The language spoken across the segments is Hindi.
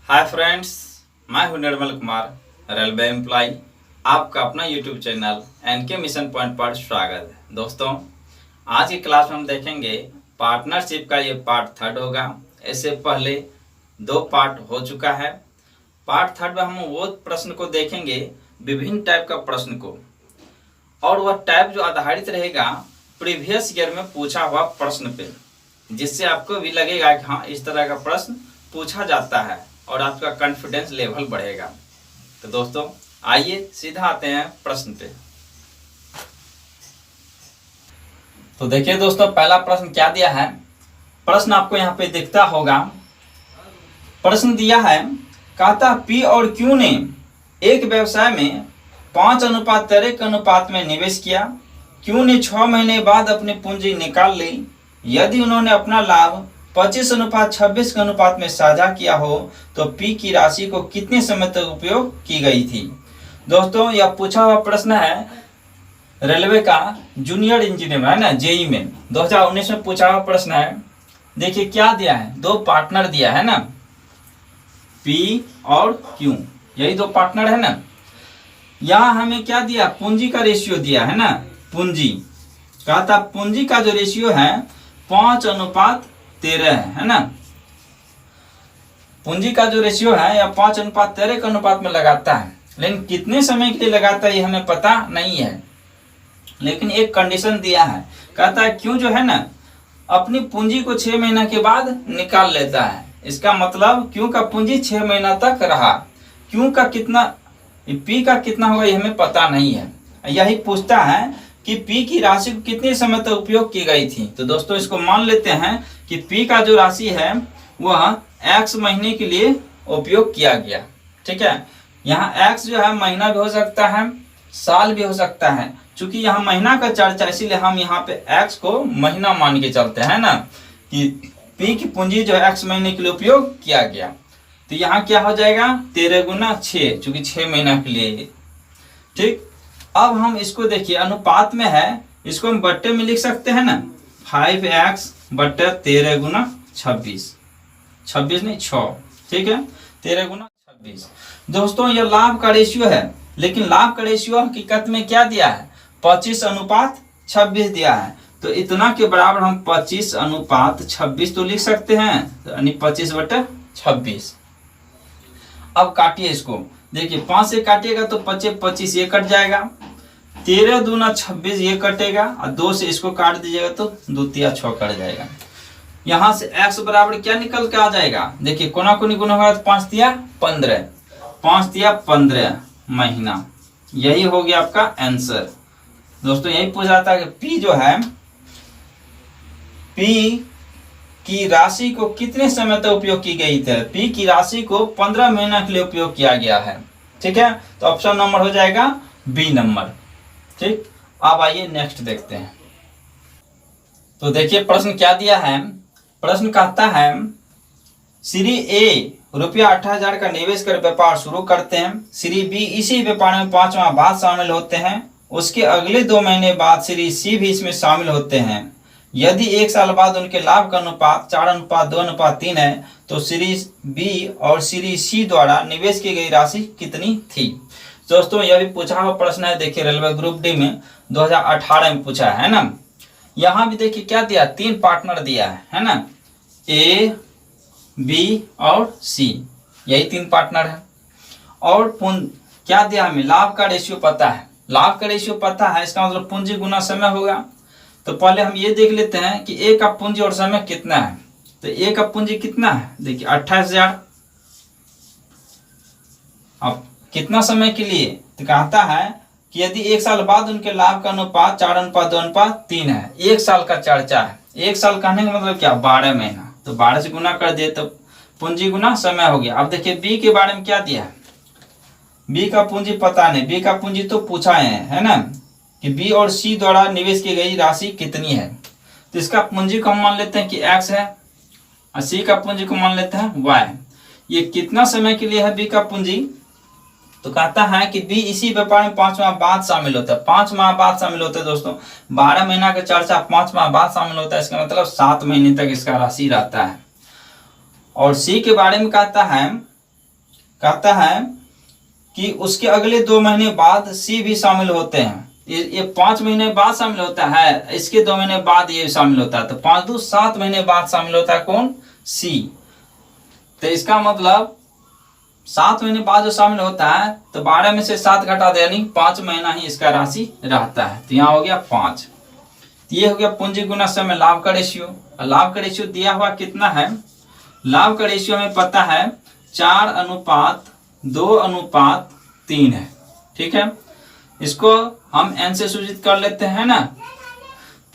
हाय फ्रेंड्स, मैं हूं निर्मल कुमार, रेलवे एम्प्लॉय। आपका अपना YouTube channel NK mission point पर स्वागत है। दोस्तों, आज की क्लास में हम देखेंगे पार्टनरशिप का ये पार्ट थर्ड होगा। इससे पहले दो पार्ट हो चुका है। पार्ट थर्ड में हम वो प्रश्न को देखेंगे, विभिन्न टाइप का प्रश्न को, और वह टाइप जो आधारित रहेगा प्रीवियस ईयर में पूछा हुआ प्रश्न पे, जिससे आपको भी लगेगा कि हाँ, इस तरह का प्रश्न पूछा जाता है और आपका कॉन्फिडेंस लेवल बढ़ेगा। तो दोस्तों, आइए सीधा आते हैं प्रश्न पे। तो देखिए दोस्तों, पहला प्रश्न क्या दिया है। प्रश्न आपको यहाँ पे दिखता होगा। प्रश्न दिया है, कहता पी और क्यू ने एक व्यवसाय में 5:13 के अनुपात में निवेश किया। क्यू ने 6 महीने बाद अपनी पूंजी निकाल ली। यदि उन्होंने अपना लाभ 25:26 के अनुपात में साझा किया हो तो पी की राशि को कितने समय तक उपयोग की गई थी। दोस्तों, यह पूछा हुआ प्रश्न है रेलवे का जूनियर इंजीनियर में, है ना, जेई में 2019 में पूछा हुआ प्रश्न है। देखिए क्या दिया है, दो पार्टनर दिया है ना, पी और क्यू, यही दो पार्टनर है ना। यहाँ हमें क्या दिया, पूंजी का रेशियो दिया है ना। पूंजी कहा था, पूंजी का जो रेशियो है 5:13 है ना। पूंजी का जो रेशियो है या 5:13 के अनुपात में लगाता है, लेकिन कितने समय के लिए लगाता है ये हमें पता नहीं है। लेकिन एक कंडीशन दिया है, कहता है क्यों जो है ना अपनी पूंजी को 6 महीना के बाद निकाल लेता है। इसका मतलब क्यों का पूंजी 6 महीना तक रहा। क्यों का कितना, पी का कितना होगा ये हमें पता नहीं है। यही पूछता है कि पी की राशि को कितने समय तक उपयोग की गई थी। तो दोस्तों, इसको मान लेते हैं कि पी का जो राशि है वह x महीने के लिए उपयोग किया गया। ठीक है, यहाँ x जो है महीना भी हो सकता है, साल भी हो सकता है। चूंकि यहाँ महीना का चर्चा, इसीलिए हम यहाँ पे x को महीना मान के चलते हैं ना, कि पी की पूंजी जो है x महीने के लिए उपयोग किया गया। तो यहाँ क्या हो जाएगा, 13 गुना 6, चूंकि 6 महीना के लिए। ठीक, अब हम इसको देखिए अनुपात में है, इसको हम बट्टे में लिख सकते हैं ना, 5x बट्टे 13 गुना 26, 26 नहीं 6, ठीक है, 13 गुना 26। दोस्तों, यह लाभ का रेशियो है, लेकिन लाभ का रेशियो हकीकत में क्या दिया है, 25:26 दिया है। तो इतना के बराबर हम 25:26 तो लिख सकते हैं, यानी 25/26। अब काटिए इसको, देखिए 5 से काटिएगा तो 25 ये कट जाएगा, 13 दूना 26 ये कटेगा, और 2 से इसको काट दीजिएगा तो 2 तिया 6 कट जाएगा। यहाँ से x बराबर क्या निकल के आ जाएगा, देखिए कोना कोनी गुना होगा तो 5 तिया 15, 5 तिया 15 महीना। यही हो गया आपका आंसर। दोस्तों, यही पूछा था कि P जो है, P की राशि को कितने समय तक उपयोग की गई थी। P की राशि को 15 महीना के लिए उपयोग किया गया है। ठीक है, तो ऑप्शन नंबर हो जाएगा बी नंबर। ठीक, अब आइए नेक्स्ट देखते हैं। तो देखिए प्रश्न क्या दिया है। प्रश्न कहता है, श्री ए रुपया 28,000 का निवेश कर व्यापार शुरू करते हैं। श्री बी इसी व्यापार में 5 माह बाद शामिल होते हैं। उसके अगले 2 महीने बाद श्री सी भी इसमें शामिल होते हैं। यदि 1 साल बाद उनके लाभ का अनुपात 4:2:3 है तो श्री बी और श्री सी द्वारा निवेश की गई राशि कितनी थी। दोस्तों, यह भी पूछा हुआ प्रश्न है, देखिए रेलवे ग्रुप डी में 2018 में पूछा है ना। यहाँ भी देखिए क्या दिया, 3 पार्टनर दिया है ना, ए बी और सी, यही 3 पार्टनर है। और क्या दिया हमें, लाभ का रेशियो पता है। लाभ का रेशियो पता है, इसका मतलब पूंजी गुना समय होगा। तो पहले हम ये देख लेते हैं कि ए का पूंजी और समय कितना है। तो ए का पूंजी कितना है, देखिए 28,000। अब कितना समय के लिए, तो कहता है कि यदि 1 साल बाद उनके लाभ का अनुपात 4:2:3 है। 1 साल का चर्चा है। 1 साल कहने का मतलब क्या, 12 महीना। तो 12 से गुना कर दिए तो पूंजी गुना समय हो गया। अब देखिए बी के बारे में क्या दिया है, बी का पूंजी पता नहीं, बी का पूंजी तो पूछा है ना, कि बी और सी द्वारा निवेश की गई राशि कितनी है। तो इसका पूंजी को हम मान लेते हैं कि x है, और सी का पूंजी को मान लेते हैं y। ये कितना समय के लिए है बी का पूंजी, तो कहता है कि बी इसी व्यापार में 5 माह बाद शामिल होता है। 5 माह बाद शामिल होता है। दोस्तों, 12 महीना का चर्चा 5 माह बाद शामिल होता है, इसका मतलब 7 महीने तक इसका राशि रहता है। और सी के बारे में कहता है कहता है कि उसके अगले 2 महीने बाद सी भी शामिल होते हैं। ये 5 महीने बाद शामिल होता है, इसके 2 महीने बाद ये शामिल होता है, तो 5 दूनी 7 महीने बाद शामिल होता है कौन? सी। तो इसका मतलब 7 महीने बाद जो शामिल होता है तो 12 में से 7 घटा दे, यानी 5 महीना ही इसका राशि रहता है। तो यहाँ हो गया 5। तो ये हो गया पूंजी गुना समय लाभ का रेशियो। लाभ का रेशियो दिया हुआ कितना है? लाभ का रेशियो हमें पता है 4:2:3 है। ठीक है, इसको हम n से सूचित कर लेते हैं ना,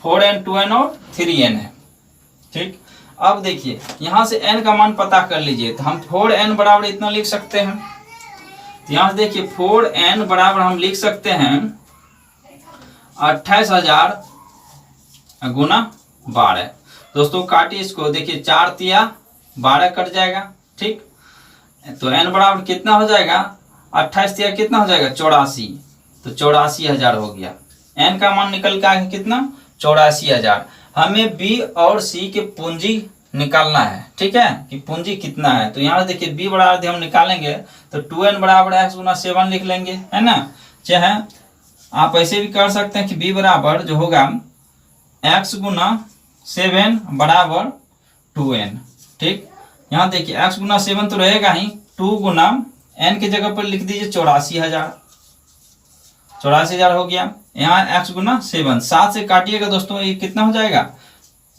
4n 2n और 3n है। ठीक, अब देखिए यहां से n का मान पता कर लीजिए, तो हम 4n बराबर इतना लिख सकते हैं। तो यहां से देखिए 4n बराबर हम लिख सकते हैं 28,000 गुना 12। दोस्तों काटिए इसको, देखिए 4 तिया 12 कट जाएगा। ठीक, तो n बराबर कितना हो जाएगा? 28 तिया कितना हो जाएगा? 84। तो 84,000 हो गया। n का मान निकल के आगे कितना? 84,000। हमें b और c के पूंजी निकालना है। ठीक है, कि पूंजी कितना है। तो यहाँ देखिए b बराबर हम निकालेंगे तो 2n बराबर x गुना 7 लिख लेंगे, है ना। चाहे आप ऐसे भी कर सकते हैं कि b बराबर जो होगा x गुना 7 बराबर 2n। ठीक, यहाँ देखिए x गुना 7 तो रहेगा ही, 2 गुना n की जगह पर लिख दीजिए 84,000। 84,000 हो गया। यहाँ x गुना 7, 7 से काटिएगा दोस्तों, ये कितना हो जाएगा?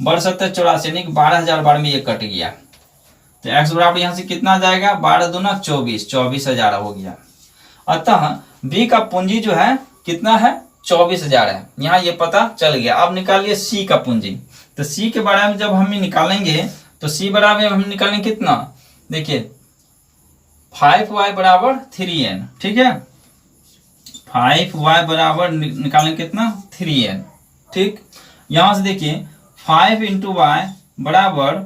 बढ़ सकता है 84, यानी कि 12,000 में ये कट गया। तो x बराबर यहाँ से कितना आ जाएगा? 12 दूना 24, 24,000 हो गया। अतः b का पूंजी जो है कितना है? 24,000 है। यहाँ ये पता चल गया। अब निकालिए c का पूंजी। तो c के बारे में जब हम निकालेंगे तो c बराबर हम निकालेंगे कितना? देखिए 5y बराबर 3n। ठीक है, 5y बराबर निकालेंगे कितना? 3n। ठीक, यहां से देखिए 5 इंटू वाई बराबर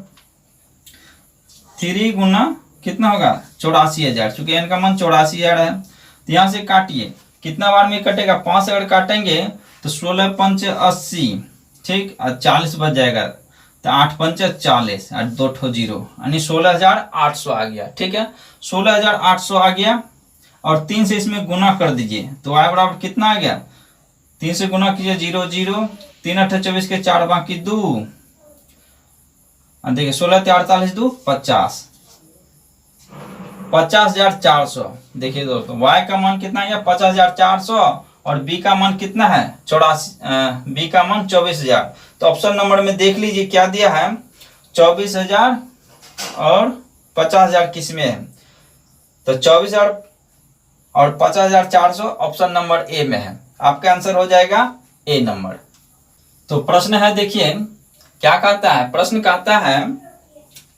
3 गुना कितना होगा? 84,000। चूंकि n का मान 84,000 है, तो यहाँ से काटिए, कितना बार में कटेगा? 5 अगर काटेंगे तो 16 पंच 80। ठीक, और 40 बच जाएगा, तो 8 पंच 40 और 2 ठो 0, यानी 16,800 आ गया। ठीक है, 16,800 आ गया। और 3 से इसमें गुना कर दीजिए, तो y बराबर कितना आ गया? 3 से गुना कीजिए 0 0, 3 8 24 के 4 बाकी 2, देखिए 16 48 2 50, 50,400। देखिए दोस्तों y का मान कितना आ गया? 50,400 और b का मान कितना है? 84, b का मान 24,000। तो ऑप्शन नंबर में देख लीजिए क्या दिया है? 24,000 और 50,000 किस में है? तो 24,000 और 50,400 ऑप्शन नंबर ए में है। आपका आंसर हो जाएगा ए नंबर। तो प्रश्न है, देखिए क्या कहता है। प्रश्न कहता है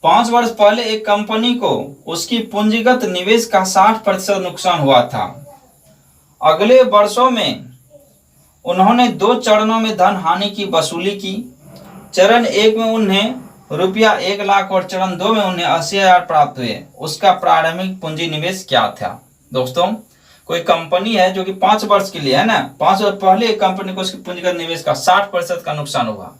5 वर्ष पहले एक कंपनी को उसकी पूंजीगत निवेश का 60% नुकसान हुआ था। अगले वर्षों में उन्होंने 2 चरणों में धन हानि की वसूली की। चरण 1 में उन्हें रुपया 1 लाख और चरण 2 में उन्हें 80,000 प्राप्त हुए। उसका प्रारंभिक पूंजी निवेश क्या था? दोस्तों कोई कंपनी है जो कि 5 वर्ष के लिए है ना, 5 वर्ष पहले एक कंपनी को उसकी पूंजीगत निवेश का 60% का नुकसान हुआ।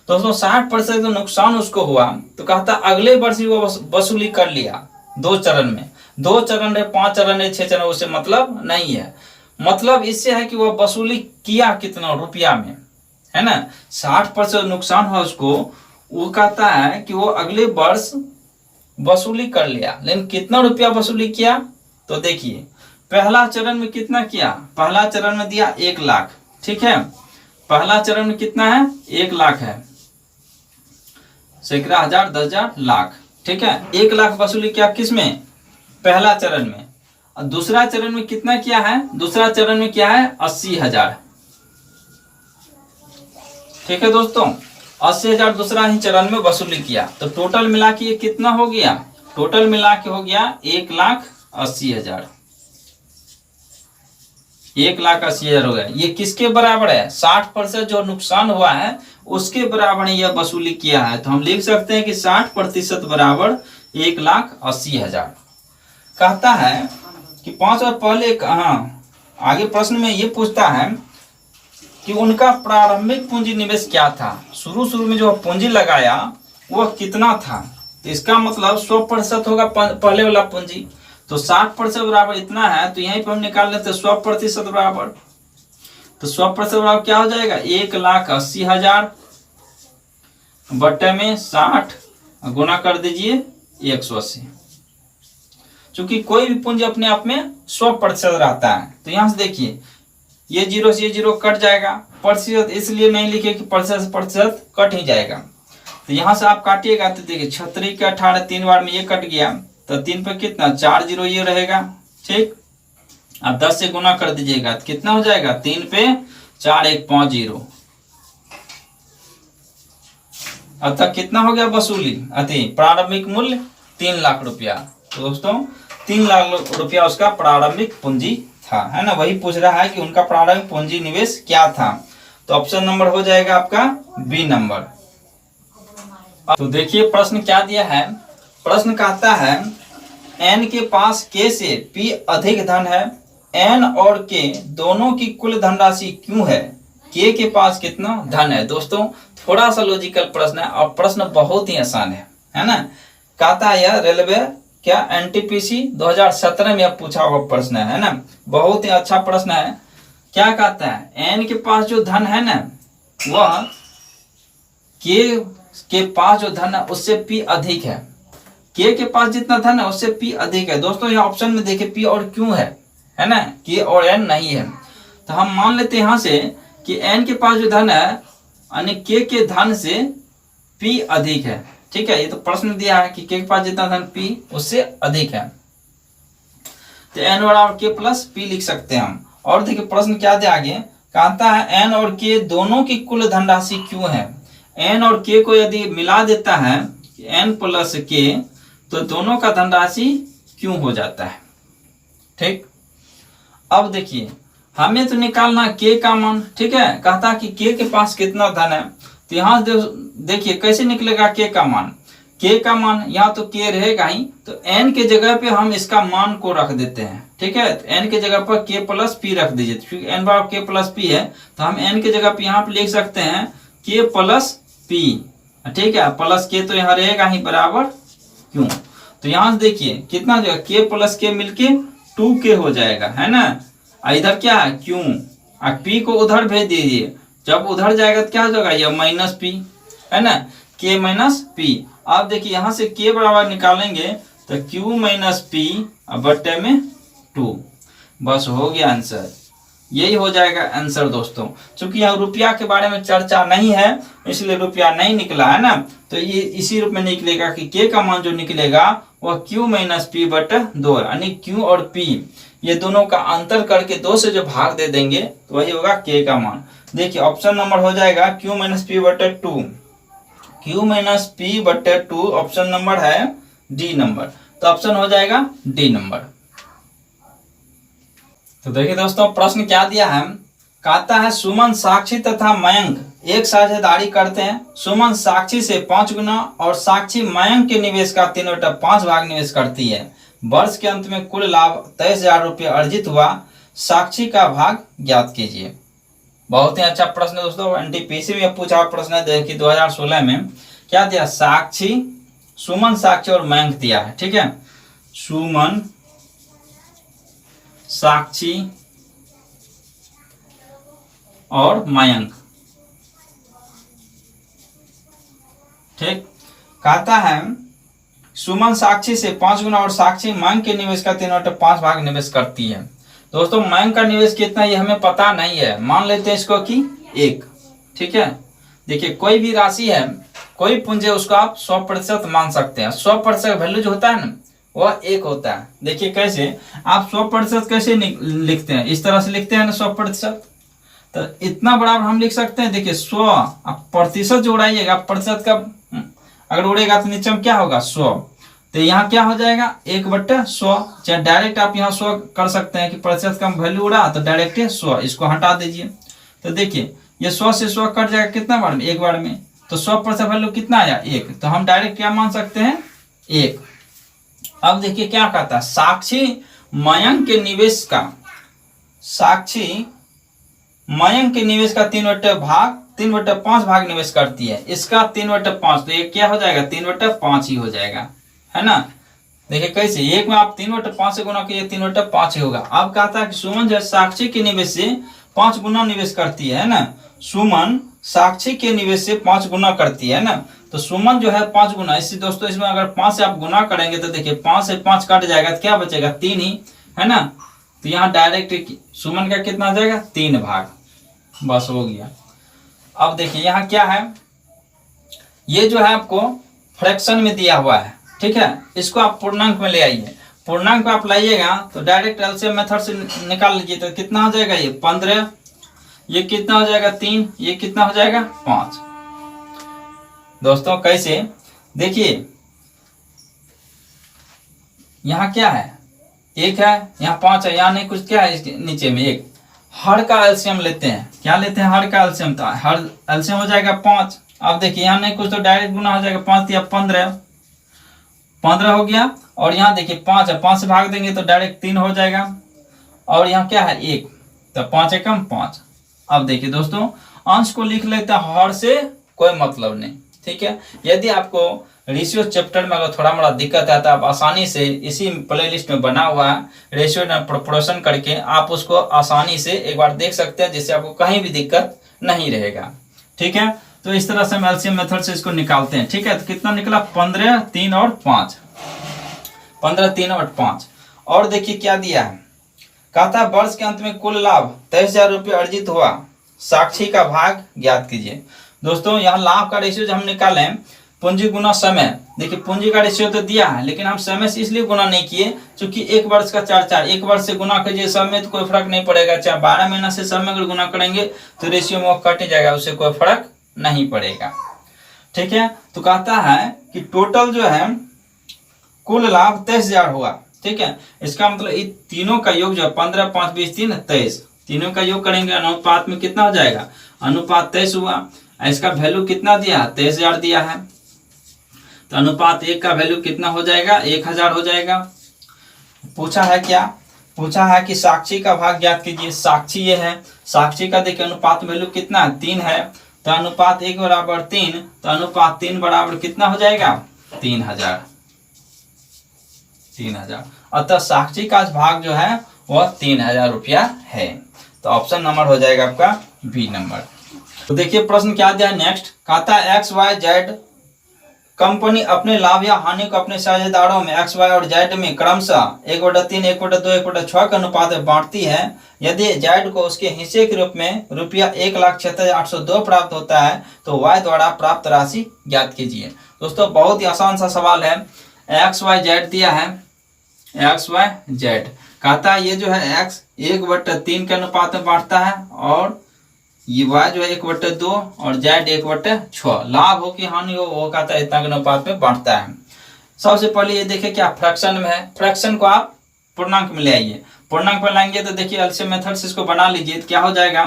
दोस्तों 60% का नुकसान उसको हुआ, तो कहता अगले वर्ष ही वो वसूली कर लिया 2 चरण में। 2 चरण है, 5 चरण है, 6 चरण, उससे मतलब नहीं है। मतलब इससे है कि वह वसूली किया कितना रुपया में, है ना। 60% नुकसान हुआ उसको, वो कहता है कि वो अगले वर्ष वसूली कर लिया। लेकिन कितना रुपया वसूली किया? तो देखिए पहला चरण में कितना किया? पहला चरण में दिया 1 लाख। ठीक है, पहला चरण में कितना है? 1 लाख है, सैकड़ा हजार 10,000 लाख। ठीक है, 1 लाख वसूली किया किस में? पहला चरण में। और दूसरा चरण में कितना किया है? दूसरा चरण में क्या है? 80,000। ठीक है दोस्तों, 80,000 दूसरा ही चरण में वसूली किया। तो टोटल मिला के ये कितना हो गया? टोटल मिला के हो गया 1,80,000। 1,80,000 हो गया। ये किसके बराबर है? 60% जो नुकसान हुआ है उसके बराबर यह वसूली किया है। तो हम लिख सकते हैं कि 60% बराबर 1,80,000। कहता है कि 5 वर्ष पहले, आगे प्रश्न में ये पूछता है कि उनका प्रारंभिक पूंजी निवेश क्या था। शुरू में जो पूंजी लगाया वह कितना था? तो इसका मतलब 100% होगा पहले वाला पूंजी। तो 60% बराबर इतना है, तो यहीं पर हम निकाल लेते 100% बराबर। तो 100% बराबर क्या हो जाएगा, 1,80,000 बटे में 60 गुना कर दीजिए 180। चूंकि कोई भी पूंजी अपने आप में 100% रहता है, तो यहां से देखिए ये जीरो से ये जीरो कट जाएगा, प्रतिशत इसलिए नहीं लिखे कि प्रतिशत से प्रतिशत कट ही जाएगा। तो यहां से आप काटिएगा तो देखिए 36 के 18 3 बार में ये कट गया, तो 3 पे कितना 4 जीरो ये रहेगा, ठीक। अब 10 से गुना कर दीजिएगा तो कितना हो जाएगा, 3 पे 4 1 5 0। अब तक कितना हो गया वसूली, अति प्रारंभिक मूल्य 3 लाख रुपया। तो दोस्तों 3 लाख रुपया उसका प्रारंभिक पूंजी था, है ना। वही पूछ रहा है कि उनका प्रारंभिक पूंजी निवेश क्या था। तो ऑप्शन नंबर हो जाएगा आपका बी नंबर। तो देखिए प्रश्न क्या दिया है, प्रश्न कहता है एन के पास के से पी अधिक धन है, एन और के दोनों की कुल धनराशि क्यों है, के पास कितना धन है। दोस्तों थोड़ा सा लॉजिकल प्रश्न है और प्रश्न बहुत ही आसान है ना। कहता है यह रेलवे क्या एनटीपीसी 2017 में पूछा हुआ प्रश्न है ना, बहुत ही अच्छा प्रश्न है। क्या कहता है, एन के पास जो धन है ना, वह के पास जो धन है उससे पी अधिक है। के पास जितना धन है उससे पी अधिक है। दोस्तों यहाँ ऑप्शन में देखिए पी और क्यों है ना, के और एन नहीं है। तो हम मान लेते हैं यहाँ से कि एन के पास जो धन है यानी के धन से पी अधिक है, ठीक है। ये तो प्रश्न दिया है कि के पास जितना धन पी उससे अधिक है, तो एन बराबर के प्लस पी लिख सकते हैं हम। और देखिए प्रश्न क्या दिया आगे, कहता है एन और के दोनों की कुल धनराशि क्यों है। एन और के को यदि मिला देता है एन प्लस के, तो दोनों का धनराशि क्यों हो जाता है, ठीक। अब देखिए हमें तो निकालना के का मान, ठीक है। कहता कि के पास कितना धन है, तो यहाँ देखिए कैसे निकलेगा के का मान। के का मान यहाँ तो के रहेगा ही, तो एन के जगह पे हम इसका मान को रख देते हैं, ठीक है। तो एन के जगह पर के प्लस पी रख दीजिए, क्योंकि एन बराबर के प्लस पी है, तो हम एन के जगह पे यहाँ पे लिख सकते हैं के प्लस पी, ठीक है। प्लस के तो यहाँ रहेगा ही बराबर क्यों। तो यहाँ से देखिए कितना जो है के प्लस के मिलके 2k हो जाएगा, है ना। इधर क्या है क्यों, पी को उधर भेज दीजिए, जब उधर जाएगा तो क्या हो जाएगा ये माइनस पी, है ना, के माइनस पी। आप देखिए यहाँ से के बराबर निकालेंगे तो क्यू माइनस पी बट्टे में 2, बस हो गया आंसर। यही हो जाएगा आंसर दोस्तों। चूंकि यहाँ रुपया के बारे में चर्चा नहीं है इसलिए रुपया नहीं निकला, है ना। तो ये इसी रूप में निकलेगा कि के का मान जो निकलेगा वह क्यू माइनस पी बटे 2, यानी क्यू और पी ये दोनों का अंतर करके 2 से जो भाग दे देंगे तो वही होगा के का मान। देखिए ऑप्शन नंबर हो जाएगा क्यू माइनस पी बटे 2, क्यू माइनस पी बटे 2 ऑप्शन नंबर है डी नंबर। तो ऑप्शन हो जाएगा डी नंबर। तो देखिए दोस्तों प्रश्न क्या दिया है, कहता है सुमन, साक्षी तथा मयंक एक साझेदारी करते हैं। सुमन साक्षी से 5 गुना और साक्षी मयंक के निवेश का 3/5 भाग निवेश करती है। वर्ष के अंत में कुल लाभ 23,000 रुपये अर्जित हुआ, साक्षी का भाग ज्ञात कीजिए। बहुत ही अच्छा प्रश्न है दोस्तों, एनटीपीसी में पूछा हुआ प्रश्न है। देखिए 2016 में क्या दिया, साक्षी, सुमन, साक्षी और मयंक दिया है, ठीक है। सुमन, साक्षी और मयंक, ठीक। कहता है सुमन साक्षी से 5 गुना और साक्षी मयंक के निवेश का 3/5 भाग निवेश करती है। दोस्तों मयंक का निवेश कितना ये हमें पता नहीं है, मान लेते हैं इसको कि 1, ठीक है। देखिए कोई भी राशि है, कोई पूंजी है, उसको आप 100% मान सकते हैं। 100% वैल्यू जो होता है ना वह 1 होता है। देखिए कैसे आप 100% कैसे लिखते हैं, इस तरह से लिखते हैं ना 100%, तो इतना बराबर हम लिख सकते हैं। देखिए 100 आप प्रतिशत जो उड़ाइएगा, प्रतिशत का अगर उड़ेगा तो नीचे में क्या होगा 100, तो यहाँ क्या हो जाएगा 1/100। चाहे डायरेक्ट आप यहाँ 100 कर सकते हैं कि प्रतिशत का वैल्यू उड़ा तो डायरेक्ट 100, इसको हटा दीजिए। तो देखिए ये 100 से 100 कट जाएगा कितना बार में, 1 बार में। तो 100% वैल्यू कितना आया 1, तो हम डायरेक्ट क्या मान सकते हैं 1। अब देखिए क्या कहता है, साक्षी मयंक के निवेश का, साक्षी मयंक के निवेश का 3/5 भाग निवेश करती है। इसका 3/5, तो ये क्या हो जाएगा 3/5 ही हो जाएगा, है ना। देखिए कैसे, एक में आप 3/5 से गुना किए 3/5 ही होगा। अब कहता है कि सुमन जो है साक्षी के निवेश से 5 गुना निवेश करती है ना, सुमन साक्षी के निवेश से 5 गुना करती है ना, तो सुमन जो है 5 गुना, इससे दोस्तों इसमें अगर 5 से आप गुना करेंगे तो देखिए 5 से 5 कट जाएगा तो क्या बचेगा, 3 ही है ना। तो यहाँ डायरेक्ट सुमन का कितना आ जाएगा, 3 भाग, बस हो गया। अब देखिए यहाँ क्या है, ये जो है आपको फ्रैक्शन में दिया हुआ है, ठीक है, इसको आप पूर्णांक में ले आइए। पूर्णांक में आप लाइएगा तो डायरेक्ट एलसीएम मेथड से निकाल लीजिए, तो कितना हो जाएगा, ये 15, ये कितना हो जाएगा 3, ये कितना हो जाएगा 5। दोस्तों कैसे, देखिए यहाँ क्या है, 1 है, यहाँ 5 है, यहाँ नहीं कुछ, क्या है इसके नीचे में 1, हर का एलसीएम लेते हैं, क्या लेते हैं, हर का एलसीएम, तो हर एलसीएम हो जाएगा 5। अब देखिए यहाँ नहीं कुछ तो डायरेक्ट गुना हो जाएगा, 5 या 15 हो गया, और यहाँ देखिए 5 है, 5 से भाग देंगे तो डायरेक्ट 3 हो जाएगा, और यहाँ क्या है 1, तो 5 एकम 5। अब देखिए दोस्तों अंश को लिख लेते हैं, हर से कोई मतलब नहीं, ठीक है। यदि आपको रेशियो चैप्टर में अगर थोड़ा मोड़ा दिक्कत है तो आप आसानी से इसी प्लेलिस्ट में बना हुआ है रेशियो एंड प्रोपोर्शन करके आप उसको आसानी से एक बार देख सकते हैं, जिससे आपको कहीं भी दिक्कत नहीं रहेगा, ठीक है। तो इस तरह से हम एलसीएम मेथड से इसको निकालते हैं, ठीक है। तो कितना निकला, 15, 3 और 5, 15, 3 और 5। और देखिए क्या दिया है, कहता है वर्ष के अंत में कुल लाभ 23,000 रुपये अर्जित हुआ, साक्षी का भाग ज्ञात कीजिए। दोस्तों यहाँ लाभ का रेशियो जो हम निकाले पूंजी गुना समय, देखिए पूंजी का रेशियो तो दिया है, लेकिन हम समय से इसलिए गुना नहीं किए क्योंकि 1 वर्ष का 4, 1 वर्ष से गुना कीजिए समय तो कोई फर्क नहीं पड़ेगा, चाहे 12 महीना से समय अगर गुना करेंगे तो रेशियो में वो कट जाएगा, उससे कोई फर्क नहीं पड़ेगा, ठीक है। तो कहता है कि टोटल जो है कुल लाभ 23,000 हुआ, ठीक है। इसका मतलब इन तीनों का योग जो है 15, 5, 20, 3, 23, तीनों का योग करेंगे अनुपात में कितना हो जाएगा, अनुपात 23 हुआ। इसका वैल्यू कितना दिया, 23,000 दिया है, तो अनुपात 1 का वैल्यू कितना हो जाएगा, 1,000 हो जाएगा। पूछा है क्या, पूछा है कि साक्षी का भाग ज्ञात कीजिए, साक्षी ये है, साक्षी का देखिए अनुपात वैल्यू कितना है, 3 है, तो अनुपात 1 बराबर 3, तो अनुपात 3 बराबर कितना हो जाएगा, 3,000, 3,000। अतः साक्षी का भाग जो है वह 3,000 रुपया है, तो ऑप्शन नंबर हो जाएगा आपका बी नंबर। तो देखिए प्रश्न क्या दिया नेक्स्ट, कहता है XYZ कंपनी अपने लाभ या हानि को अपने साझेदारों में XY और Z में क्रमशः 1/3, 1/2, 1/6 के अनुपात में बांटती है। यदि Z को उसके हिस्से के रूप में रुपया 1,76,802 प्राप्त होता है तो Y द्वारा प्राप्त राशि ज्ञात कीजिए। दोस्तों बहुत ही आसान सा सवाल है, XYZ दिया है, XYZ कहता है ये जो है X 1/3 के अनुपात में बांटता है, और ये Y जो है 1/2 और Z 1/6, लाभ हो कि हानि हो वो कहता है इतना के अनुपात में बांटता है। सबसे पहले ये देखिए क्या फ्रैक्शन में है, फ्रैक्शन को आप पूर्णांक में ले आइए, पूर्णांक में लाएंगे तो देखिए एलसीएम मेथड से इसको बना लीजिए, तो क्या हो जाएगा,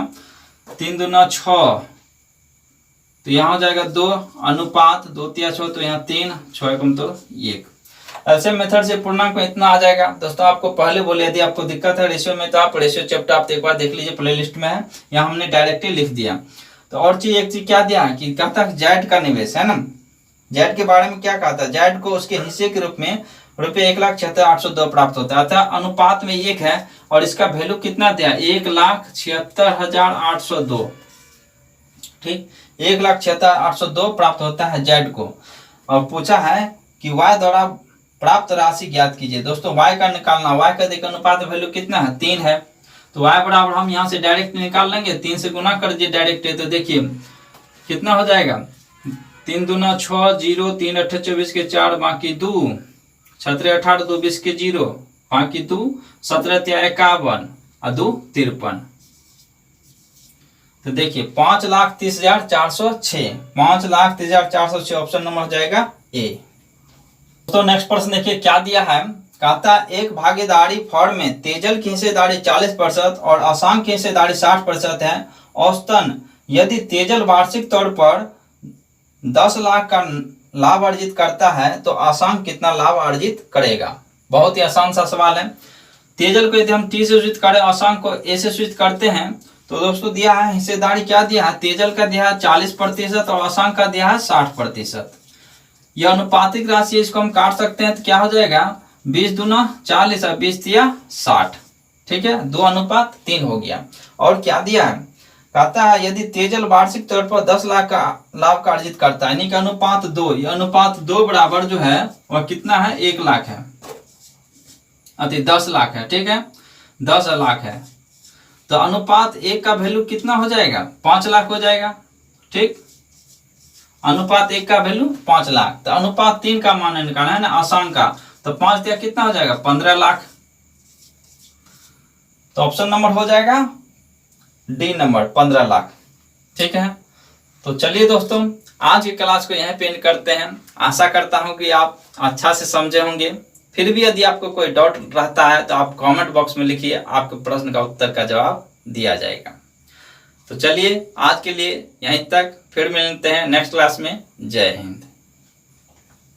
3 दूना 6, तो यहाँ हो जाएगा 2, अनुपात 2 तिया 6, तो यहाँ 3, 6 एकम तो 1। एलसीएम मेथड से पूर्णांक में इतना आ जाएगा। दोस्तों आपको पहले बोले यदि आपको दिक्कत है रेशियो में तो आप रेशियो चैप्टर आप एक बार देख लीजिए, प्लेलिस्ट में है, यहाँ हमने डायरेक्टली लिख दिया। तो और चीज एक चीज क्या दिया है कि कहता है जेड का निवेश है ना, जेड के बारे में क्या कहता है, जेड को उसके हिस्से के रूप में रुपये 1,76,802 प्राप्त होता है, अतः अनुपात में 1 है, और इसका वैल्यू कितना दिया, 1,76,802, ठीक, 1,76,802 प्राप्त होता है जेड को। और पूछा है कि वाई द्वारा प्राप्त राशि ज्ञात कीजिए। दोस्तों y का निकालना, y का देखिए अनुपात वैल्यू कितना है, 3 है, तो y बराबर हम यहाँ से डायरेक्ट निकाल लेंगे, 3 से गुना कर दीजिए डायरेक्ट है, तो देखिए कितना हो जाएगा, 3 दूना 6, 0, 3 8 24 के 4, बाकी 2, 6 18 2 20 के 0, बाकी 2, 17 3 51 और 2 53। तो देखिए 5,30,406, 5,30,406 ऑप्शन नंबर हो जाएगा ए। तो नेक्स्ट प्रश्न देखिए क्या दिया है, कहता है एक भागीदारी फर्म में तेजल की हिस्सेदारी 40% और असांग की हिस्सेदारी 60% है। औसतन यदि तेजल वार्षिक तौर पर 10 लाख का लाभ अर्जित करता है तो असांग कितना लाभ अर्जित करेगा। बहुत ही आसान सा सवाल है। तेजल को यदि हम टी से सूचित करें, असांग को ए से सूचित करते हैं, तो दोस्तों दिया है हिस्सेदारी क्या दिया है, तेजल का दिया है 40% और असांग का दिया है 60%। यह अनुपातिक राशि है, इसको हम काट सकते हैं, तो क्या हो जाएगा 20 दूना 40 और 20 दिया 60, ठीक है, 2:3 हो गया। और क्या दिया है, कहता है यदि तेजल वार्षिक तौर पर 10 लाख का लाभ का अर्जित करता है, यानी कि अनुपात 2, ये अनुपात 2 बराबर जो है वह कितना है, 1 लाख है, अति 10 लाख है, ठीक है, 10 लाख है, तो अनुपात 1 का वैल्यू कितना हो जाएगा, 5 लाख हो जाएगा, ठीक, अनुपात 1 का वैल्यू 5 लाख। तो अनुपात 3 का मान निकालना है ना, आसान का, तो 5 दिया कितना हो जाएगा, 15 लाख। तो ऑप्शन नंबर हो जाएगा डी नंबर, 15 लाख, ठीक है। तो चलिए दोस्तों, आज की क्लास को यहीं पे एंड करते हैं। आशा करता हूं कि आप अच्छा से समझे होंगे। फिर भी यदि आपको कोई डाउट रहता है तो आप कमेंट बॉक्स में लिखिए, आपके प्रश्न का उत्तर का जवाब दिया जाएगा। तो चलिए आज के लिए यहीं तक, फिर मिलते हैं नेक्स्ट क्लास में। जय हिंद।